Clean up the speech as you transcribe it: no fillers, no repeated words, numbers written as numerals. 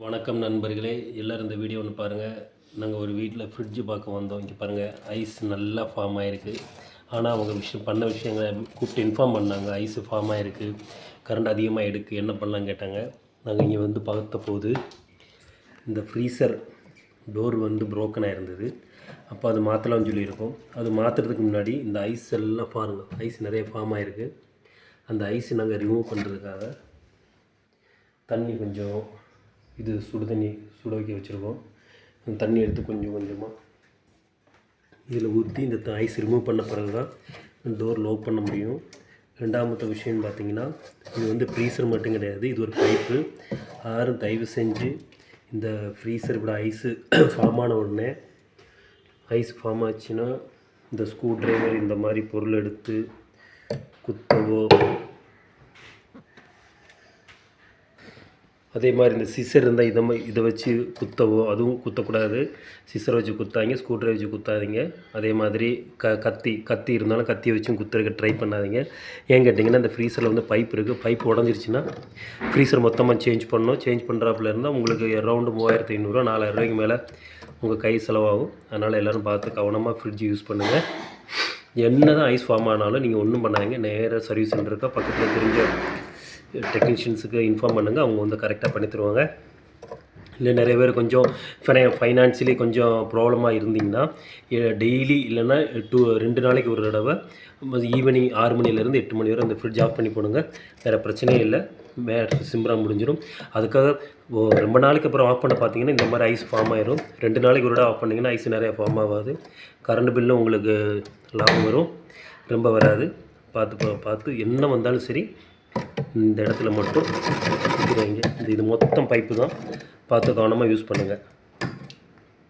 வணக்கம் நண்பர்களே, எல்லோரும் இந்த வீடியோ ஒன்று பாருங்கள். நாங்கள் ஒரு வீட்டில் ஃப்ரிட்ஜு பார்க்க வந்தோம். இங்கே பாருங்கள், ஐஸ் நல்லா ஃபார்ம் ஆகிருக்கு. ஆனால் அவங்க விஷயங்களை கூப்பிட்டு இன்ஃபார்ம் பண்ணாங்க. ஐஸு ஃபார்ம் ஆகிருக்கு, கரண்ட் அதிகமாக எடுக்கு, என்ன பண்ணலான்னு கேட்டாங்க. நாங்கள் இங்கே வந்து பார்த்த போது இந்த ஃப்ரீசர் டோர் வந்து ப்ரோக்கனாக இருந்தது. அப்போ அது மாற்றலாம்னு சொல்லியிருக்கோம். அது மாற்றுறதுக்கு முன்னாடி இந்த ஐஸ் எல்லாம் பாருங்கள், ஐஸ் நிறைய ஃபார்ம் ஆகிருக்கு. அந்த ஐஸ் நாங்கள் ரிமூவ் பண்ணுறதுக்காக தண்ணி கொஞ்சம் சுடு தண்ணி சுட வைக்க வச்சுருக்கோம். அந்த தண்ணி எடுத்து கொஞ்சம் கொஞ்சமாக இதில் ஊற்றி இந்த ஐஸ் ரிமூவ் பண்ண பிறகு தான் டோர் லோக் பண்ண முடியும். ரெண்டாமத்த விஷயம்னு பார்த்திங்கன்னா, இது வந்து ஃப்ரீசர் மட்டும் கிடையாது, இது ஒரு பைப்பு. யாரும் தயவு செஞ்சு இந்த ஃப்ரீசர் இப்படி ஐஸு ஃபார்ம் ஆன உடனே ஐஸ் ஃபார்ம் ஆச்சுன்னா இந்த ஸ்க்ரூ ட்ரைவர் இந்த மாதிரி பொருள் எடுத்து குத்தவோ, அதே மாதிரி இந்த சிசர் இருந்தால் இதை வச்சு குத்தவோ அதுவும் குத்தக்கூடாது. சிசரை வச்சு குத்தாதீங்க, ஸ்க்ரூ ட்ரைவர் வச்சு குத்தாதீங்க. அதே மாதிரி கத்தி இருந்தாலும் கத்தியை வச்சும் குத்துறதுக்கு ட்ரை பண்ணாதீங்க. ஏன் கேட்டிங்கன்னா, இந்த ஃப்ரீசரில் வந்து பைப் இருக்குது. பைப் உடஞ்சிருச்சுன்னா ஃப்ரீசர் மொத்தமாக சேஞ்ச் பண்ணணும். சேஞ்ச் பண்ணுறாப்புல இருந்தால் உங்களுக்கு அரௌண்டு 3500 4000 மேலே உங்கள் கை செலவாகும். அதனால் எல்லோரும் பார்த்து கவனமாக ஃப்ரிட்ஜ் யூஸ் பண்ணுங்கள். என்ன தான் ஐஸ் ஃபார்ம் ஆனாலும் நீங்கள் ஒன்றும் பண்ணாதீங்க. நேராக சர்வீஸ் சென்டருக்கா பக்கத்தில் தெரிஞ்ச டெக்னீஷியன்ஸுக்கு இன்ஃபார்ம் பண்ணுங்கள். அவங்க வந்து கரெக்டாக பண்ணி தருவாங்க. இல்லை நிறைய பேர் கொஞ்சம் ஃபைனான்ஷியலி கொஞ்சம் ப்ராப்ளமாக இருந்திங்கன்னா டெய்லி இல்லைன்னா 2 நாளைக்கு ஒரு தடவை ஈவினிங் 6 மணிலேருந்து 8 மணி வரை அந்த ஃப்ரிட்ஜ் ஆஃப் பண்ணி போடுங்க. வேறு பிரச்சனையே இல்லை, சிம்பிளாக முடிஞ்சிடும். அதுக்காக ரொம்ப நாளைக்கு அப்புறம் ஆஃப் பண்ண பார்த்தீங்கன்னா இந்த மாதிரி ஐஸ் ஃபார்ம் ஆயிரும். 2 நாளைக்கு ஒரு தடவை ஆஃப் பண்ணிங்கன்னா ஐஸ் நிறையா ஃபார்ம் ஆகாது. கரண்ட் பில்லும் உங்களுக்கு லாபம் வரும், ரொம்ப வராது. பார்த்து என்ன வந்தாலும் சரி இந்த இடத்துல மட்டும் வைங்க. இது மொத்தம் பைப்பு தான், பார்த்து கவனமாக யூஸ் பண்ணுங்கள்.